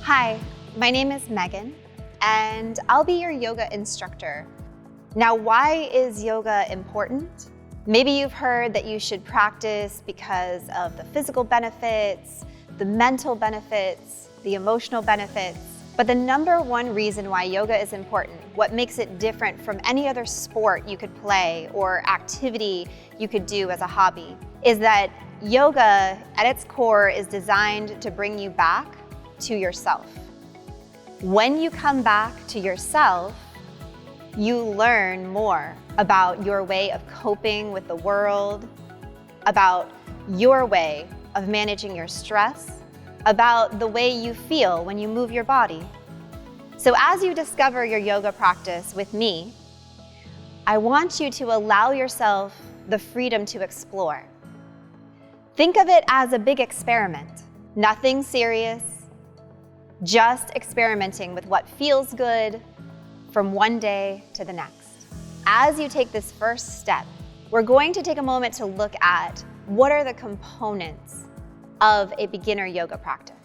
Hi, my name is Megan, and I'll be your yoga instructor. Now, why is yoga important? Maybe you've heard that you should practice because of the physical benefits, the mental benefits, the emotional benefits. But the number one reason why yoga is important, what makes it different from any other sport you could play or activity you could do as a hobby, is that yoga at its core is designed to bring you back to yourself. When you come back to yourself, you learn more about your way of coping with the world, about your way of managing your stress, about the way you feel when you move your body. So as you discover your yoga practice with me, I want you to allow yourself the freedom to explore. Think of it as a big experiment, nothing serious, just experimenting with what feels good from one day to the next. As you take this first step, we're going to take a moment to look at what are the components of a beginner yoga practice.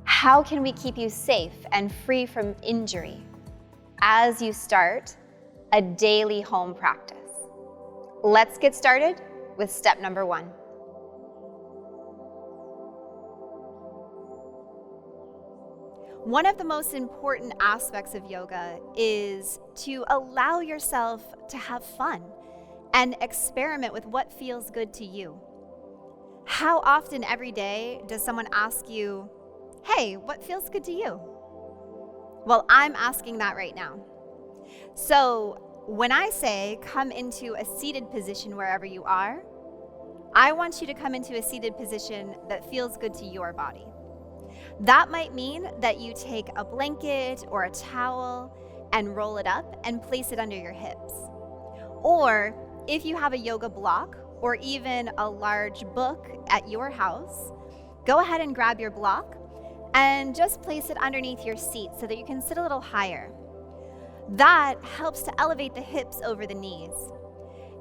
How can we keep you safe and free from injury as you start a daily home practice? Let's get started with step number 1. One of the most important aspects of yoga is to allow yourself to have fun and experiment with what feels good to you. How often every day does someone ask you, hey, what feels good to you? Well, I'm asking that right now. So when I say come into a seated position wherever you are, I want you to come into a seated position that feels good to your body. That might mean that you take a blanket or a towel and roll it up and place it under your hips. Or if you have a yoga block or even a large book at your house, go ahead and grab your block and just place it underneath your seat so that you can sit a little higher. That helps to elevate the hips over the knees.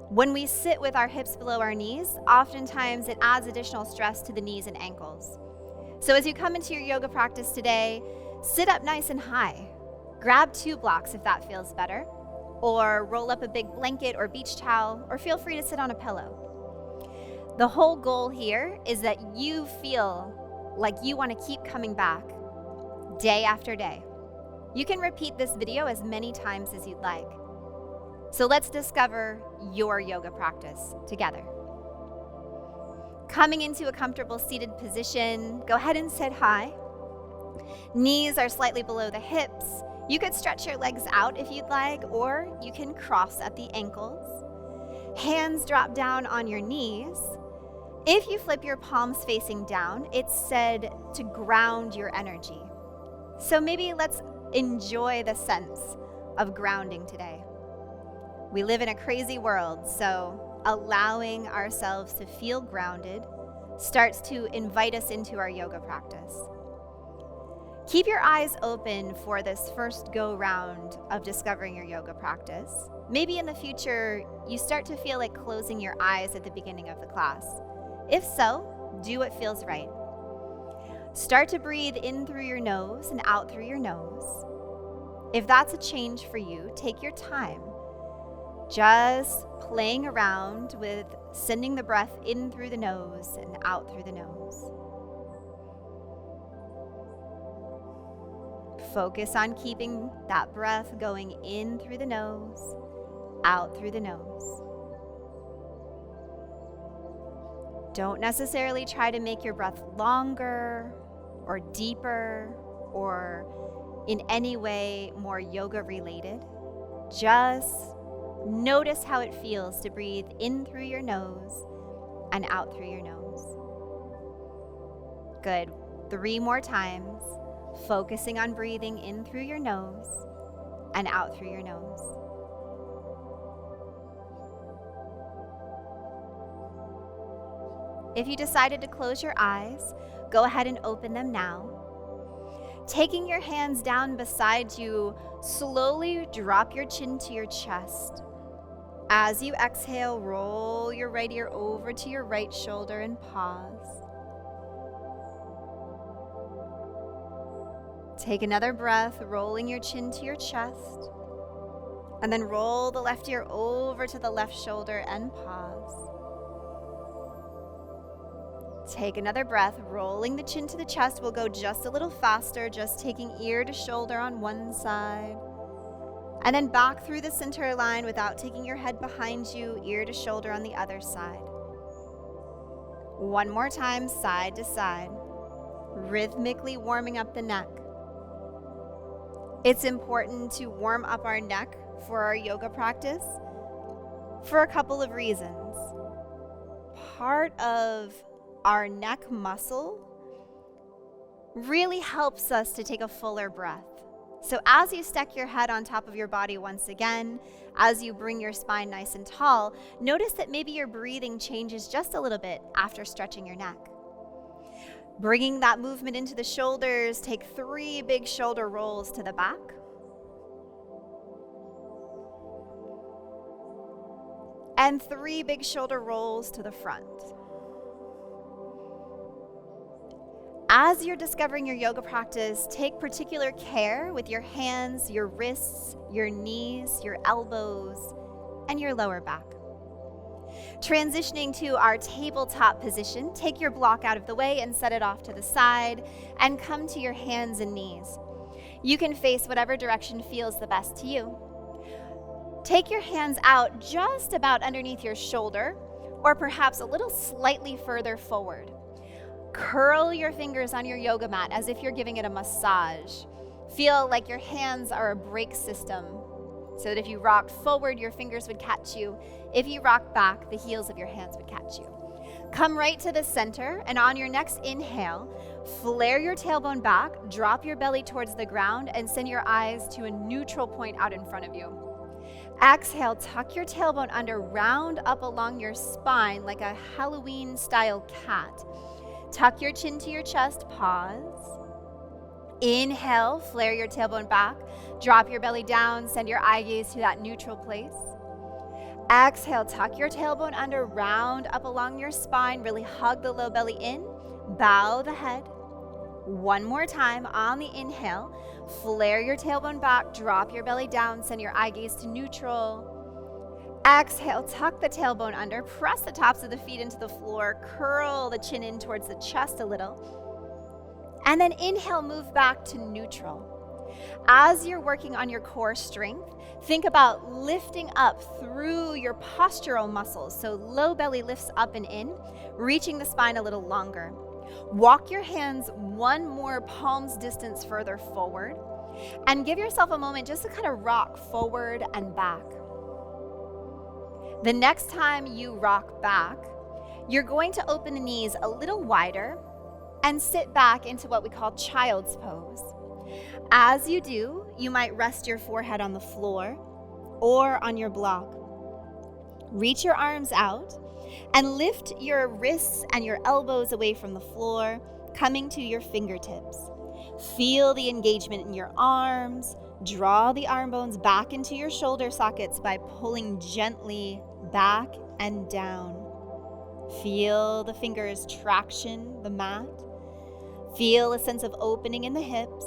When we sit with our hips below our knees, oftentimes it adds additional stress to the knees and ankles. So as you come into your yoga practice today, sit up nice and high. Grab 2 blocks if that feels better, or roll up a big blanket or beach towel, or feel free to sit on a pillow. The whole goal here is that you feel like you want to keep coming back day after day. You can repeat this video as many times as you'd like. So let's discover your yoga practice together. Coming into a comfortable seated position, go ahead and sit high. Knees are slightly below the hips. You could stretch your legs out if you'd like, or you can cross at the ankles. Hands drop down on your knees. If you flip your palms facing down, it's said to ground your energy. So maybe let's enjoy the sense of grounding today. We live in a crazy world, so allowing ourselves to feel grounded starts to invite us into our yoga practice. Keep your eyes open for this first go-round of discovering your yoga practice. Maybe in the future, you start to feel like closing your eyes at the beginning of the class. If so, do what feels right. Start to breathe in through your nose and out through your nose. If that's a change for you, take your time. Just playing around with sending the breath in through the nose and out through the nose. Focus on keeping that breath going in through the nose, out through the nose. Don't necessarily try to make your breath longer or deeper or in any way more yoga related. Just notice how it feels to breathe in through your nose and out through your nose. Good. 3 more times, focusing on breathing in through your nose and out through your nose. If you decided to close your eyes, go ahead and open them now. Taking your hands down beside you, slowly drop your chin to your chest. As you exhale, roll your right ear over to your right shoulder and pause. Take another breath, rolling your chin to your chest. And then roll the left ear over to the left shoulder and pause. Take another breath, rolling the chin to the chest. We'll go just a little faster, just taking ear to shoulder on one side. And then back through the center line without taking your head behind you, ear to shoulder on the other side. One more time, side to side, rhythmically warming up the neck. It's important to warm up our neck for our yoga practice for a couple of reasons. Part of our neck muscle really helps us to take a fuller breath. So as you stack your head on top of your body once again, as you bring your spine nice and tall, notice that maybe your breathing changes just a little bit after stretching your neck. Bringing that movement into the shoulders, take 3 big shoulder rolls to the back. And 3 big shoulder rolls to the front. As you're discovering your yoga practice, take particular care with your hands, your wrists, your knees, your elbows, and your lower back. Transitioning to our tabletop position, take your block out of the way and set it off to the side and come to your hands and knees. You can face whatever direction feels the best to you. Take your hands out just about underneath your shoulder or perhaps a little slightly further forward. Curl your fingers on your yoga mat as if you're giving it a massage. Feel like your hands are a brake system so that if you rocked forward, your fingers would catch you. If you rocked back, the heels of your hands would catch you. Come right to the center, and on your next inhale, flare your tailbone back, drop your belly towards the ground, and send your eyes to a neutral point out in front of you. Exhale, tuck your tailbone under, round up along your spine like a Halloween-style cat. Tuck your chin to your chest, pause. Inhale, flare your tailbone back, drop your belly down, send your eye gaze to that neutral place. Exhale, tuck your tailbone under, round up along your spine, really hug the low belly in, bow the head. One more time on the inhale, flare your tailbone back, drop your belly down, send your eye gaze to neutral. Exhale, tuck the tailbone under, press the tops of the feet into the floor, curl the chin in towards the chest a little. And then inhale, move back to neutral. As you're working on your core strength, think about lifting up through your postural muscles. So low belly lifts up and in, reaching the spine a little longer. Walk your hands one more palm's distance further forward and give yourself a moment just to kind of rock forward and back. The next time you rock back, you're going to open the knees a little wider and sit back into what we call child's pose. As you do, you might rest your forehead on the floor or on your block. Reach your arms out and lift your wrists and your elbows away from the floor, coming to your fingertips. Feel the engagement in your arms. Draw the arm bones back into your shoulder sockets by pulling gently back and down. Feel the fingers traction the mat. Feel a sense of opening in the hips.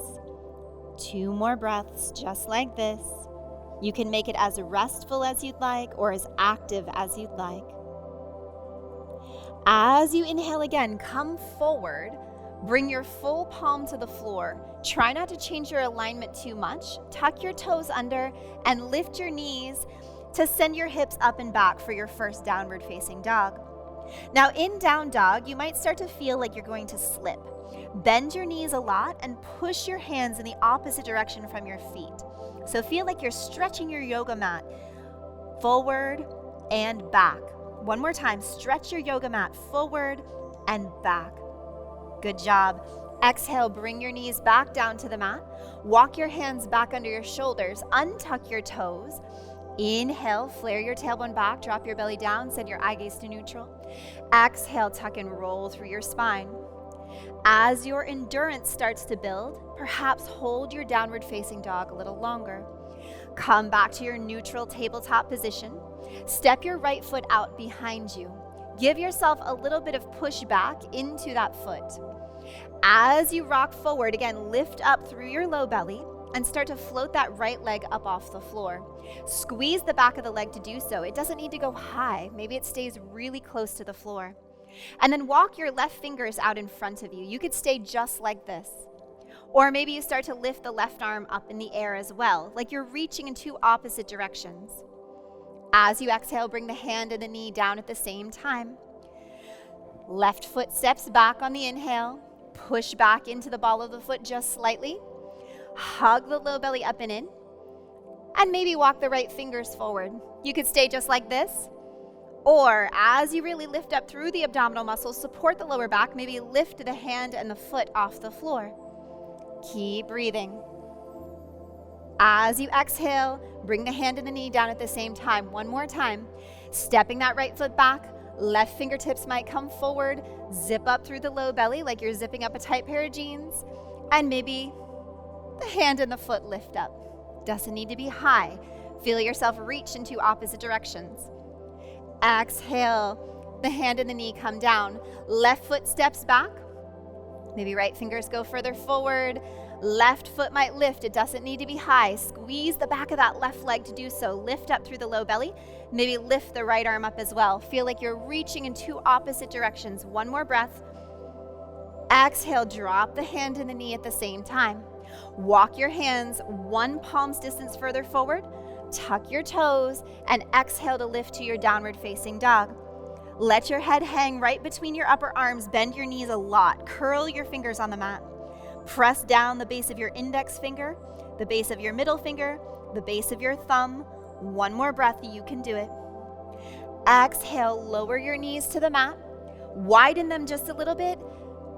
2 more breaths just like this. You can make it as restful as you'd like or as active as you'd like. As you inhale again, come forward. Bring your full palm to the floor. Try not to change your alignment too much. Tuck your toes under and lift your knees to send your hips up and back for your first downward facing dog. Now in down dog, you might start to feel like you're going to slip. Bend your knees a lot and push your hands in the opposite direction from your feet. So feel like you're stretching your yoga mat forward and back. One more time, stretch your yoga mat forward and back. Good job. Exhale, bring your knees back down to the mat. Walk your hands back under your shoulders. Untuck your toes. Inhale, flare your tailbone back, drop your belly down, send your eye gaze to neutral. Exhale, tuck and roll through your spine. As your endurance starts to build, perhaps hold your downward facing dog a little longer. Come back to your neutral tabletop position. Step your right foot out behind you. Give yourself a little bit of push back into that foot. As you rock forward, again, lift up through your low belly and start to float that right leg up off the floor. Squeeze the back of the leg to do so. It doesn't need to go high. Maybe it stays really close to the floor. And then walk your left fingers out in front of you. You could stay just like this. Or maybe you start to lift the left arm up in the air as well, like you're reaching in two opposite directions. As you exhale, bring the hand and the knee down at the same time. Left foot steps back on the inhale. Push back into the ball of the foot just slightly. Hug the low belly up and in. And maybe walk the right fingers forward. You could stay just like this. Or as you really lift up through the abdominal muscles, support the lower back, maybe lift the hand and the foot off the floor. Keep breathing. As you exhale, bring the hand and the knee down at the same time. One more time. Stepping that right foot back, left fingertips might come forward, zip up through the low belly like you're zipping up a tight pair of jeans, and maybe the hand and the foot lift up. Doesn't need to be high. Feel yourself reach in two opposite directions. Exhale, the hand and the knee come down. Left foot steps back. Maybe right fingers go further forward. Left foot might lift. It doesn't need to be high. Squeeze the back of that left leg to do so. Lift up through the low belly. Maybe lift the right arm up as well. Feel like you're reaching in two opposite directions. One more breath. Exhale, drop the hand and the knee at the same time. Walk your hands one palm's distance further forward. Tuck your toes and exhale to lift to your downward facing dog. Let your head hang right between your upper arms. Bend your knees a lot. Curl your fingers on the mat. Press down the base of your index finger, the base of your middle finger, the base of your thumb. One more breath, you can do it. Exhale, lower your knees to the mat. Widen them just a little bit.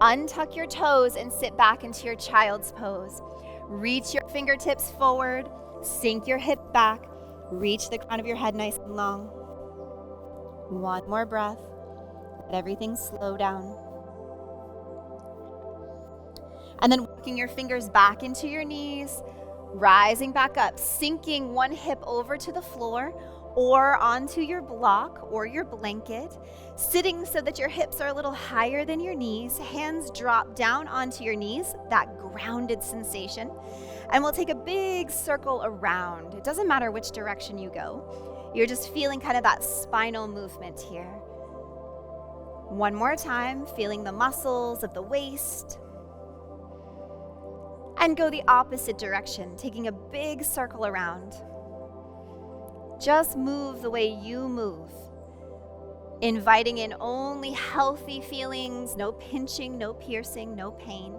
Untuck your toes and sit back into your child's pose. Reach your fingertips forward. Sink your hip back. Reach the crown of your head nice and long. One more breath. Let everything slow down. And then working your fingers back into your knees, rising back up, sinking one hip over to the floor or onto your block or your blanket, sitting so that your hips are a little higher than your knees, hands drop down onto your knees, that grounded sensation. And we'll take a big circle around. It doesn't matter which direction you go. You're just feeling kind of that spinal movement here. One more time, feeling the muscles of the waist. And go the opposite direction, taking a big circle around. Just move the way you move. Inviting in only healthy feelings, no pinching, no piercing, no pain.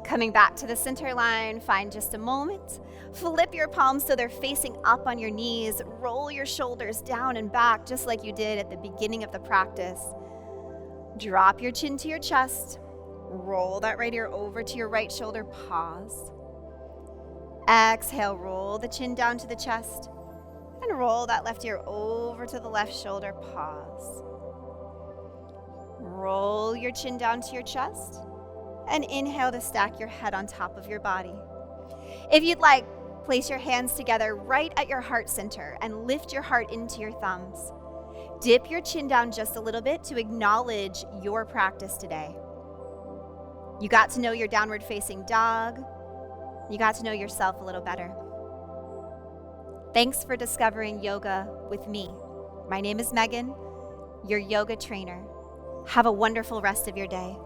Coming back to the center line, find just a moment. Flip your palms so they're facing up on your knees. Roll your shoulders down and back just like you did at the beginning of the practice. Drop your chin to your chest. Roll that right ear over to your right shoulder. Pause. Exhale, roll the chin down to the chest. And roll that left ear over to the left shoulder. Pause. Roll your chin down to your chest. And inhale to stack your head on top of your body. If you'd like, place your hands together right at your heart center and lift your heart into your thumbs. Dip your chin down just a little bit to acknowledge your practice today. You got to know your downward facing dog. You got to know yourself a little better. Thanks for discovering yoga with me. My name is Megan, your yoga trainer. Have a wonderful rest of your day.